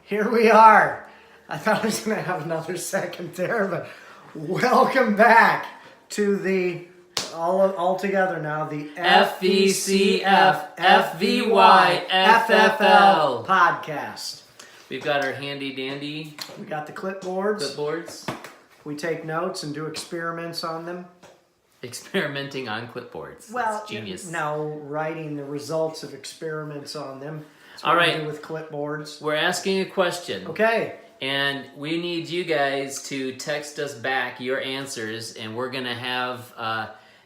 Here we are. I thought I was going to have another second there, but welcome back to the, all together now, the FVCFFVYFFL podcast. We've got our handy dandy We got the clipboards. We take notes and do experiments on them. Experimenting on clipboards. Well, That's genius. No, writing the results of experiments on them. That's All what right. we do with clipboards. We're asking a question. Okay. And we need you guys to text us back your answers, and we're going to have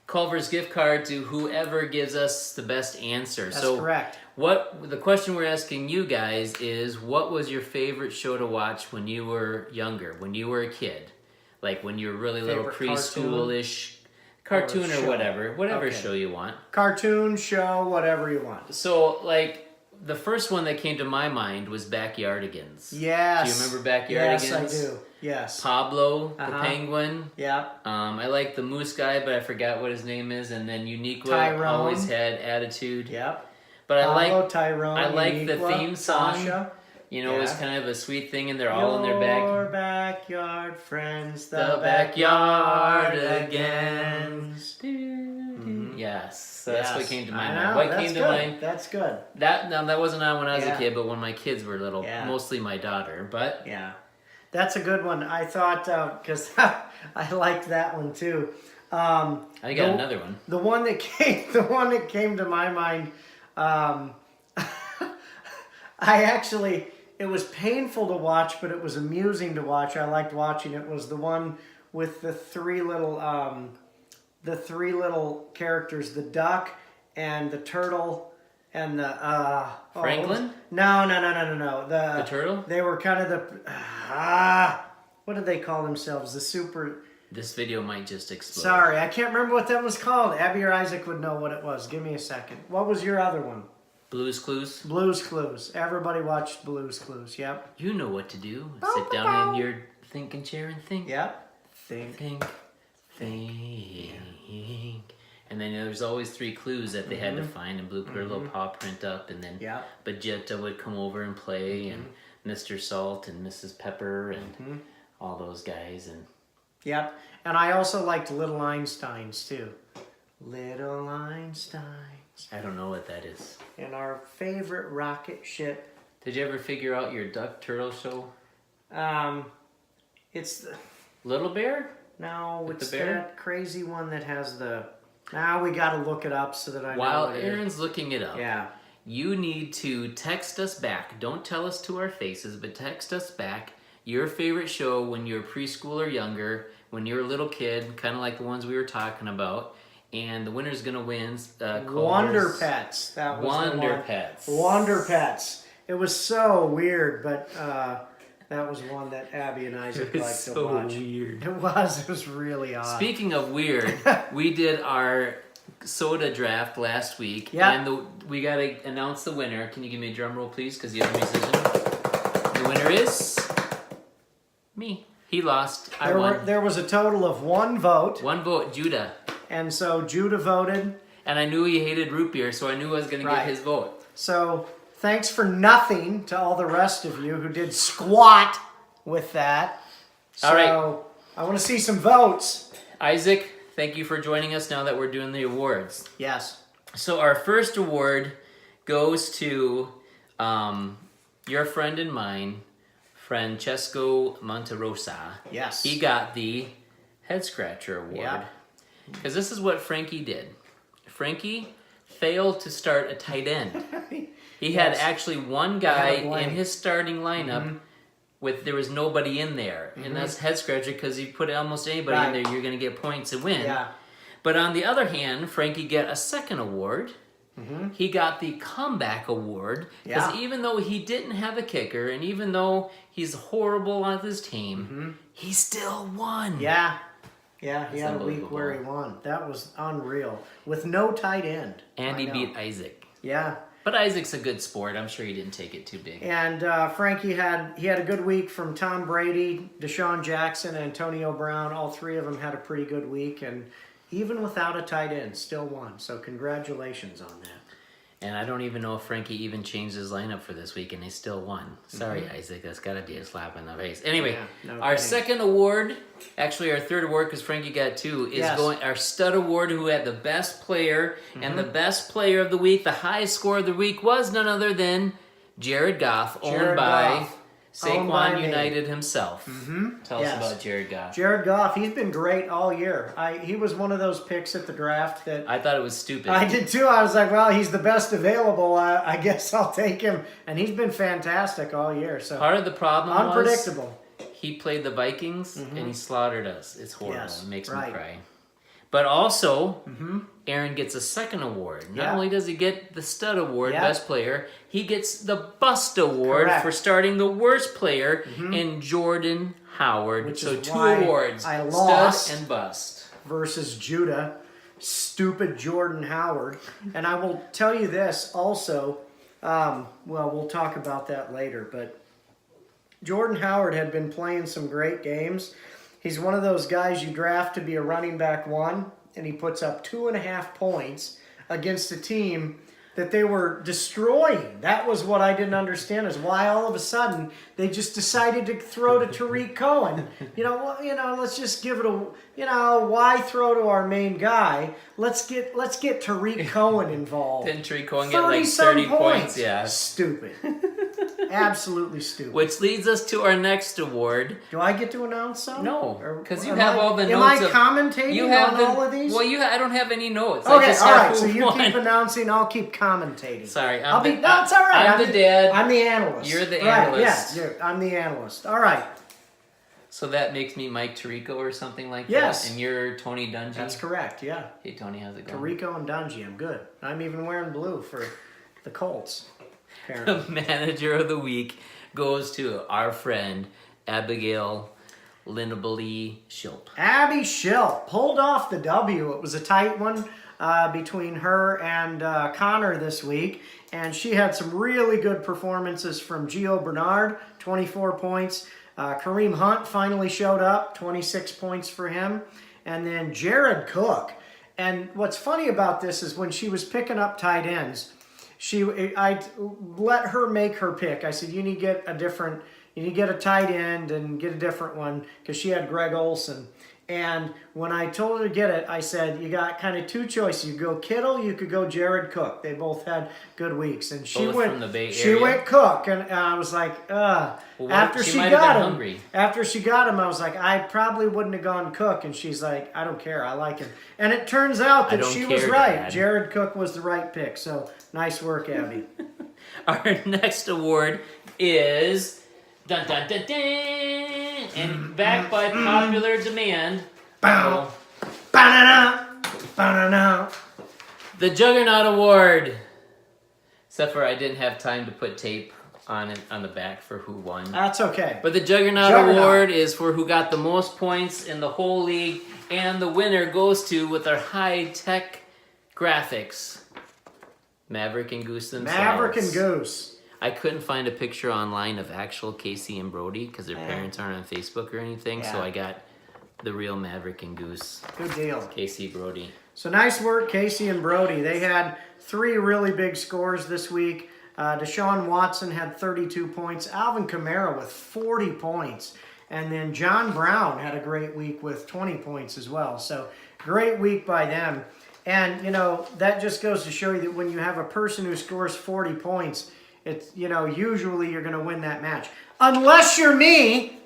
Culver's gift card to whoever gives us the best answer. That's correct. The question we're asking you guys is, what was your favorite show to watch when you were younger, when you were a kid? Like when you were really little, preschool-ish cartoon or whatever okay. Show you want. Cartoon, show, whatever you want. So, like, the first one that came to my mind was Backyardigans. Yes. Do you remember Backyardigans? Yes, I do. Yes. Pablo, the penguin. Yeah. I like the moose guy, but I forgot what his name is. And then Uniqua Tyrone. always had attitude. Yep. But Pablo, Tyrone, I like Uniqua, the theme song. Sasha. You know, it was kind of a sweet thing, and they're all in their Your backyard friends, the backyardigans. Yes, so that's what came to my mind. What came to mind? That's good. That wasn't on when I was a kid, but when my kids were little, mostly my daughter. But yeah, that's a good one. I thought because I liked that one too. I got another one. The one that came to my mind. It was painful to watch, but it was amusing to watch. I liked watching it. Was the one with the three little characters, the duck and the turtle and the Franklin? No. The turtle? They were kind of the what did they call themselves? The super. This video might just explode. Sorry, I can't remember what that was called. Abby or Isaac would know what it was. Give me a second. What was your other one? Blue's Clues? Blue's Clues. Everybody watched Blue's Clues, yep. You know what to do. Sit down in your thinking chair and think. Yep. Think. And then there's always 3 clues that they had to find, and Blue put her little paw print up, and then Bajetta would come over and play, and Mr. Salt and Mrs. Pepper and all those guys. And yep. And I also liked Little Einsteins, too. Little Einsteins. I don't know what that is. And our favorite rocket ship. Did you ever figure out your duck turtle show? It's the Little Bear? No, it's that crazy one that has the. Now we got to look it up so that I know. While Aaron's looking it up, yeah, you need to text us back. Don't tell us to our faces, but text us back your favorite show when you were preschool or younger, when you were a little kid, kind of like the ones we were talking about. And the winner's gonna win. Wonder Pets. That was Wonder Pets. Wonder Pets. It was so weird, but that was one that Abby and Isaac liked to watch. Weird. It was really odd. Speaking of weird, we did our soda draft last week, and we gotta announce the winner. Can you give me a drum roll, please? Because you're the musician. The winner is me. He lost. I won. There was a total of 1 vote. 1 vote, Judah. And so Judah voted. And I knew he hated root beer, so I knew I was going to get his vote. So thanks for nothing to all the rest of you who did squat with that. All right. I want to see some votes. Isaac, thank you for joining us now that we're doing the awards. Yes. So our first award goes to your friend and mine, Francesco Monterosa. Yes. He got the Head Scratcher Award. Yep. Because this is what Frankie did. Frankie failed to start a tight end. He had actually one guy in his starting lineup there was nobody in there. And that's Head Scratcher because you put almost anybody in there, you're going to get points and win. Yeah. But on the other hand, Frankie got a second award. He got the Comeback Award. Because even though he didn't have a kicker, and even though he's horrible on his team, he still won. Yeah. Yeah, he had a week where he won. That was unreal. With no tight end. And he beat Isaac. Yeah. But Isaac's a good sport. I'm sure he didn't take it too big. And Frankie had a good week from Tom Brady, Deshaun Jackson, and Antonio Brown. All 3 of them had a pretty good week. And even without a tight end, still won. So congratulations on that. And I don't even know if Frankie even changed his lineup for this week, and they still won. Sorry, Isaac, that's got to be a slap in the face. Anyway, our second award, actually our third award, because Frankie got 2, is going our stud award, who had the best player, and the best player of the week, the highest score of the week, was none other than Jared Goff, owned by Saquon United himself. Tell us about Jared Goff. Jared Goff, he's been great all year. He was one of those picks at the draft that... I thought it was stupid. I did too. I was like, well, he's the best available. I guess I'll take him. And he's been fantastic all year. So part of the problem unpredictable. He played the Vikings, and he slaughtered us. It's horrible. It makes me cry. But also, Aaron gets a second award. Not only does he get the stud award, best player, he gets the bust award for starting the worst player in Jordan Howard. Which so is 2 why awards, I lost stud and bust. Versus Judah, stupid Jordan Howard. And I will tell you this also, well, we'll talk about that later, but Jordan Howard had been playing some great games. He's one of those guys you draft to be a running back 1, and he puts up 2.5 points against a team that they were destroying. That was what I didn't understand, is why all of a sudden they just decided to throw to Tariq Cohen. Let's just give it a, why throw to our main guy? Let's get Tariq Cohen involved. Didn't Tariq Cohen get like 30 points? Yeah. Stupid. Absolutely stupid. Which leads us to our next award. Do I get to announce some? No, because you have all the notes. Am I commentating on all of these? Well, I don't have any notes. Okay, all right. So you keep announcing, I'll keep commentating. Sorry, it's all right. I'm the dad. I'm the analyst. You're the analyst. Yeah, I'm the analyst. All right. So that makes me Mike Tirico or something like that? Yes. And you're Tony Dungy? That's correct, yeah. Hey, Tony, how's it going? Tirico and Dungy, I'm good. I'm even wearing blue for the Colts, apparently. The manager of the week goes to our friend, Abigail Lindabalee Shilp. Abby Shilp pulled off the W. It was a tight one between her and Connor this week. And she had some really good performances from Gio Bernard, 24 points. Kareem Hunt finally showed up, 26 points for him. And then Jared Cook. And what's funny about this is when she was picking up tight ends, I let her make her pick. I said, you need to get a tight end and get a different one, because she had Greg Olson. And when I told her to get it, I said, you got kind of 2 choices. You go Kittle, you could go Jared Cook. They both had good weeks. And she went from the Bay Area. She went Cook, and I was like, Well, after she got him, I was like, I probably wouldn't have gone Cook. And she's like, I don't care, I like him. And it turns out that she was right. Dad. Jared Cook was the right pick. So nice work, Abby. Our next award is dun dun dun dun. And backed by popular demand, the Juggernaut Award. Except for I didn't have time to put tape on it on the back for who won. That's okay. But the Juggernaut Award is for who got the most points in the whole league, and the winner goes to, with our high-tech graphics, Maverick and Goose themselves. Maverick and Goose. I couldn't find a picture online of actual Casey and Brody because their parents aren't on Facebook or anything, so I got the real Maverick and Goose. Good deal. Casey, Brody. So nice work, Casey and Brody. They had 3 really big scores this week. Deshaun Watson had 32 points. Alvin Kamara with 40 points. And then John Brown had a great week with 20 points as well. So great week by them. And, that just goes to show you that when you have a person who scores 40 points, it's, usually you're going to win that match. Unless you're me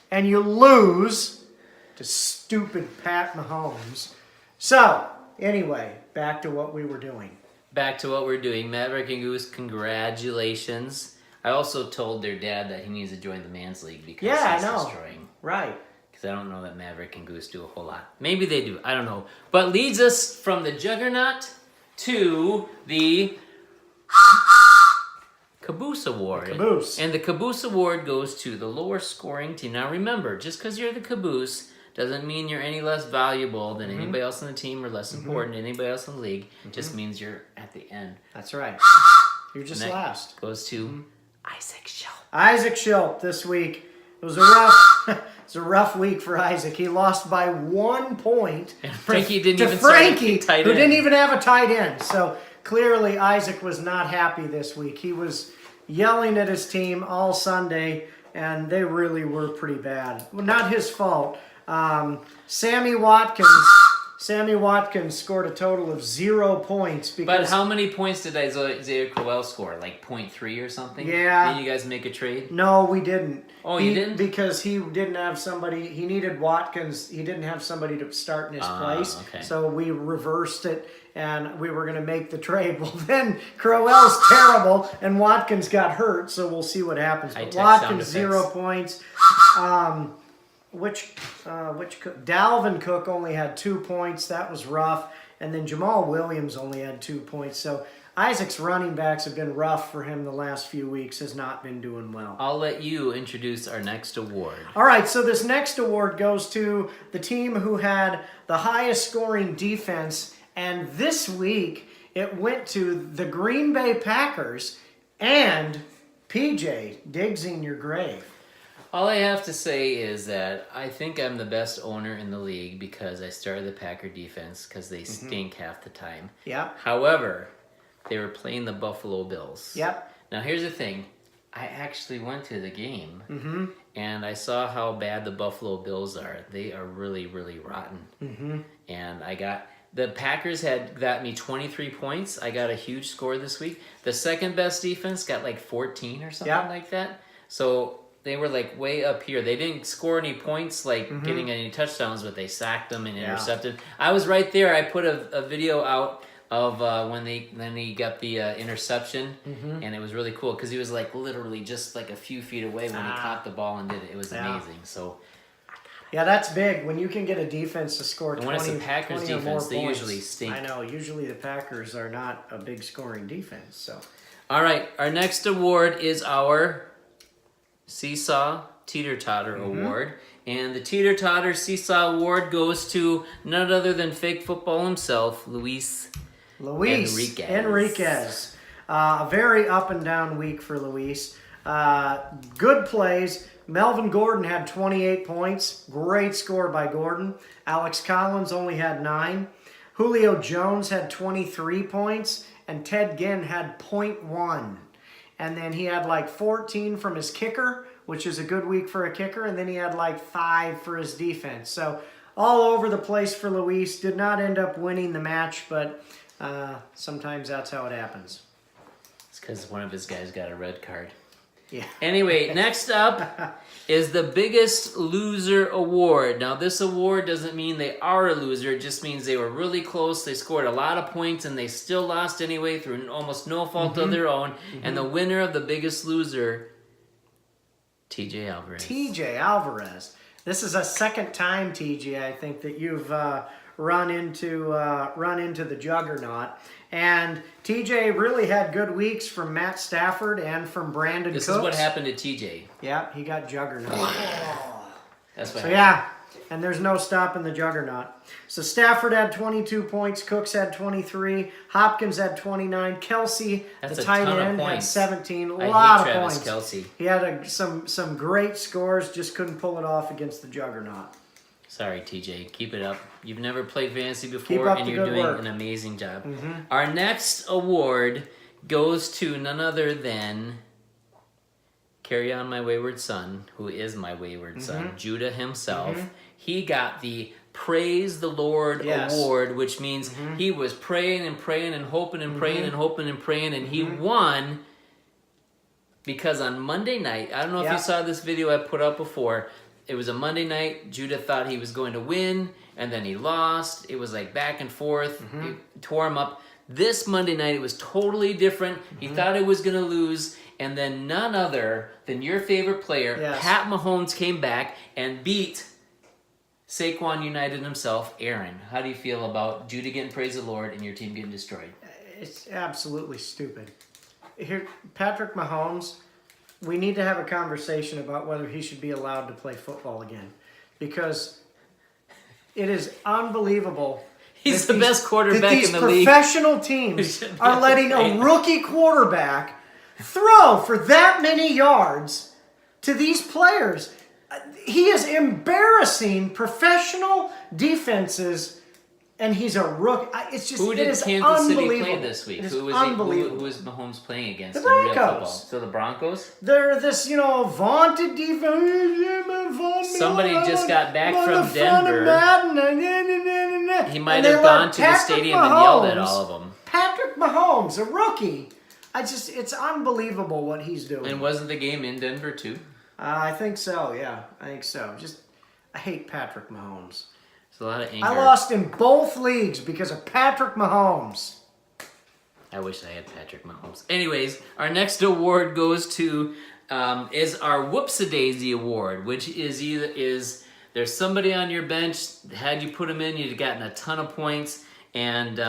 and you lose to stupid Pat Mahomes. So, anyway, back to what we were doing. Maverick and Goose, congratulations. I also told their dad that he needs to join the Man's League because he's destroying. Right. Because I don't know that Maverick and Goose do a whole lot. Maybe they do. I don't know. But leads us from the Juggernaut to the Caboose Award. Caboose. And the Caboose Award goes to the lower scoring team. Now remember, just because you're the Caboose doesn't mean you're any less valuable than anybody else on the team or less important than anybody else in the league. Just means you're at the end. That's right. You're just last. Goes to Isaac Shilp. Isaac Shilp this week. It was a rough week for Isaac. He lost by 1 point. And Frankie didn't who didn't even have a tight end. So clearly Isaac was not happy this week. He was yelling at his team all Sunday, and they really were pretty bad. Well, not his fault. Sammy Watkins scored a total of 0 points. But how many points did Isaiah Crowell score? Like 0.3 or something? Yeah. Did you guys make a trade? No, we didn't. Oh, you didn't? Because he didn't have somebody. He needed Watkins. He didn't have somebody to start in his place. Okay. So we reversed it, and we were going to make the trade. Well, then Crowell's terrible, and Watkins got hurt. So we'll see what happens. But Watkins 0 points. Dalvin Cook only had 2 points. That was rough. And then Jamal Williams only had 2 points. So Isaac's running backs have been rough for him the last few weeks. Has not been doing well. I'll let you introduce our next award. All right, so this next award goes to the team who had the highest scoring defense. And this week, it went to the Green Bay Packers and PJ, digs in your grave. All I have to say is that I think I'm the best owner in the league because I started the Packer defense because they stink half the time. Yep. However, they were playing the Buffalo Bills. Yep. Now, here's the thing. I actually went to the game, and I saw how bad the Buffalo Bills are. They are really, really rotten. And the Packers had got me 23 points. I got a huge score this week. The second best defense got like 14 or something like that. So they were like way up here. They didn't score any points, like getting any touchdowns, but they sacked them and intercepted. I was right there. I put a video out of when he got the interception, and it was really cool because he was like literally just like a few feet away when he caught the ball and did it. It was amazing. So. Yeah, that's big. When you can get a defense to score 20, when it's the Packers 20 or defense, more they points. usually stink. I know. Usually the Packers are not a big scoring defense. So. All right, our next award is our Seesaw Teeter-Totter Award. And the Teeter-Totter Seesaw Award goes to none other than fake football himself, Luis Enriquez. A very up and down week for Luis. Good plays. Melvin Gordon had 28 points. Great score by Gordon. Alex Collins only had 9. Julio Jones had 23 points. And Ted Ginn had 0.1. And then he had like 14 from his kicker, which is a good week for a kicker. And then he had like 5 for his defense. So all over the place for Luis. Did not end up winning the match, but sometimes that's how it happens. It's because one of his guys got a red card. Yeah. Anyway, next up is the Biggest Loser Award. Now, this award doesn't mean they are a loser. It just means they were really close. They scored a lot of points, and they still lost anyway through almost no fault of their own. And the winner of the Biggest Loser, TJ Alvarez. TJ Alvarez. This is a second time, TJ, I think, that you've run into the juggernaut. And TJ really had good weeks from Matt Stafford and from Brandon Cooks. This is what happened to TJ. Yeah, he got juggernaut. That's what happened. Yeah, and there's no stopping the juggernaut. So Stafford had 22 points, Cooks had 23, Hopkins had 29, Kelsey, the tight end, had 17. A lot of points. Kelsey. He had some great scores, just couldn't pull it off against the juggernaut. Sorry, TJ. Keep it up. You've never played fantasy before, and you're doing an amazing job. Our next award goes to none other than Carry On My Wayward Son, who is my wayward son, Judah himself. He got the Praise the Lord Award, which means he was praying and praying and hoping and praying and hoping and praying, and he won because on Monday night, I don't know if you saw this video I put up before, it was a Monday night. Judah thought he was going to win, and then he lost. It was like back and forth. It tore him up. This Monday night, it was totally different. He thought it was going to lose, and then none other than your favorite player, Pat Mahomes, came back and beat Saquon United himself, Aaron. How do you feel about Judah getting praise the Lord and your team getting destroyed? It's absolutely stupid. Here, Patrick Mahomes, we need to have a conversation about whether he should be allowed to play football again, because it is unbelievable. He's the best quarterback in the league. These professional teams are letting a rookie quarterback throw for that many yards to these players. He is embarrassing professional defenses And he's a rookie. It's just, Who did it is Kansas City unbelievable. play this week? It is Who was unbelievable. who was Mahomes playing against The in real Broncos. football? So the Broncos? They're this, vaunted defense. Somebody just got back from Denver. He might And have gone to the stadium and yelled at all of them. Patrick Mahomes, a rookie. It's unbelievable what he's doing. And wasn't the game in Denver too? I think so, yeah. I think so. I hate Patrick Mahomes. There's a lot of anger. I lost in both leagues because of Patrick Mahomes. I wish I had Patrick Mahomes. Anyways, our next award goes to is our Whoopsie-Daisy Award, which is there's somebody on your bench, had you put them in, you'd gotten a ton of points, and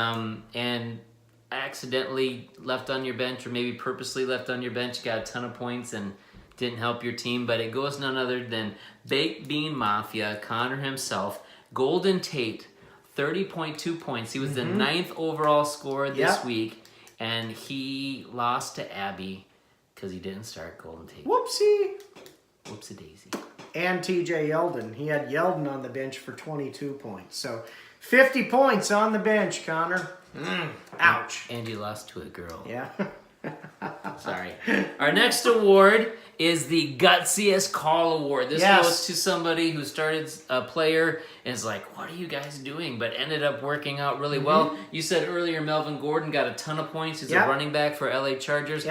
accidentally left on your bench, or maybe purposely left on your bench, got a ton of points and didn't help your team, but it goes none other than Baked Bean Mafia, Connor himself, Golden Tate, 30.2 points. He was the 9th overall scorer this week, and he lost to Abby because he didn't start Golden Tate. Whoopsie. Whoopsie-daisy. And TJ Yeldon. He had Yeldon on the bench for 22 points. So 50 points on the bench, Connor. Ouch. And you lost to a girl. Yeah. Sorry. Our next award is the Gutsiest Call Award. This goes to somebody who started a player and is like, what are you guys doing? But ended up working out really well. You said earlier Melvin Gordon got a ton of points. He's a running back for LA Chargers.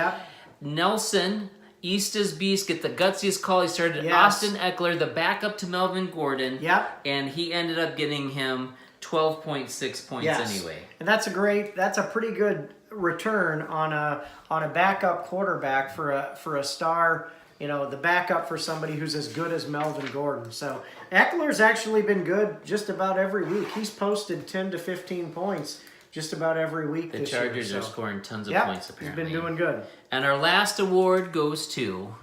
Nelson, Eastus Beast, get the gutsiest call. He started Austin Eckler, the backup to Melvin Gordon. And he ended up getting him 12.6 points anyway. And that's a pretty good return on a backup quarterback for a star, the backup for somebody who's as good as Melvin Gordon. So Eckler's actually been good just about every week. He's posted 10 to 15 points just about every week this year. The Chargers are scoring tons of points, apparently. He's been doing good. And our last award goes to...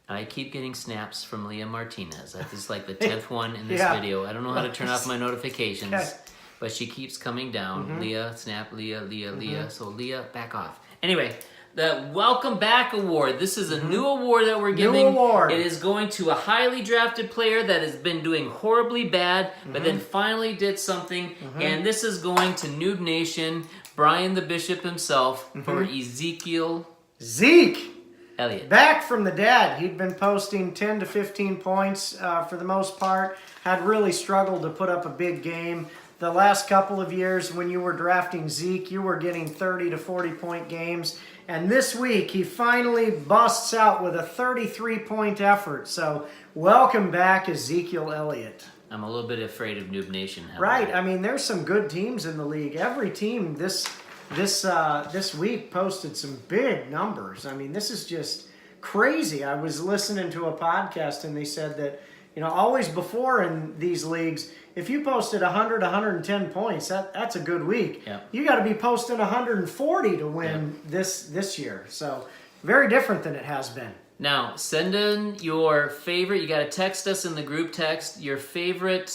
I keep getting snaps from Leah Martinez. That is like the 10th one in this video. I don't know how to turn off my notifications, but she keeps coming down. Leah, snap, Leah, Leah. So Leah, back off. Anyway, the Welcome Back Award. This is a new award that we're giving. New award. It is going to a highly drafted player that has been doing horribly bad, but then finally did something. And this is going to Noob Nation, Brian the Bishop himself, for Ezekiel Elliott. Back from the dead. He'd been posting 10 to 15 points for the most part. Had really struggled to put up a big game. The last couple of years when you were drafting Zeke, you were getting 30 to 40 point games. And this week, he finally busts out with a 33-point effort. So, welcome back, Ezekiel Elliott. I'm a little bit afraid of Noob Nation. Right. I mean, there's some good teams in the league. Every team this week posted some big numbers. I mean, this is just crazy. I was listening to a podcast, and they said that, always before in these leagues, if you posted 100, 110 points, that's a good week. You got to be posting 140 to win this year. So very different than it has been. Now, send in your favorite. You got to text us in the group text. Your favorite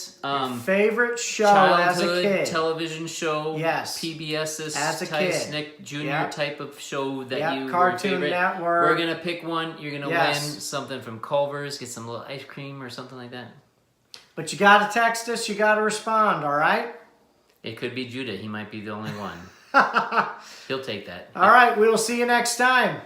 favorite show as a kid, television show. Yes, PBS's as a Ty kid. Snick Jr. type of show that you Cartoon Network. We're gonna pick one. You're gonna win something from Culver's. Get some little ice cream or something like that. But you got to text us. You got to respond. All right. It could be Judah. He might be the only one. He'll take that. All right. We will see you next time.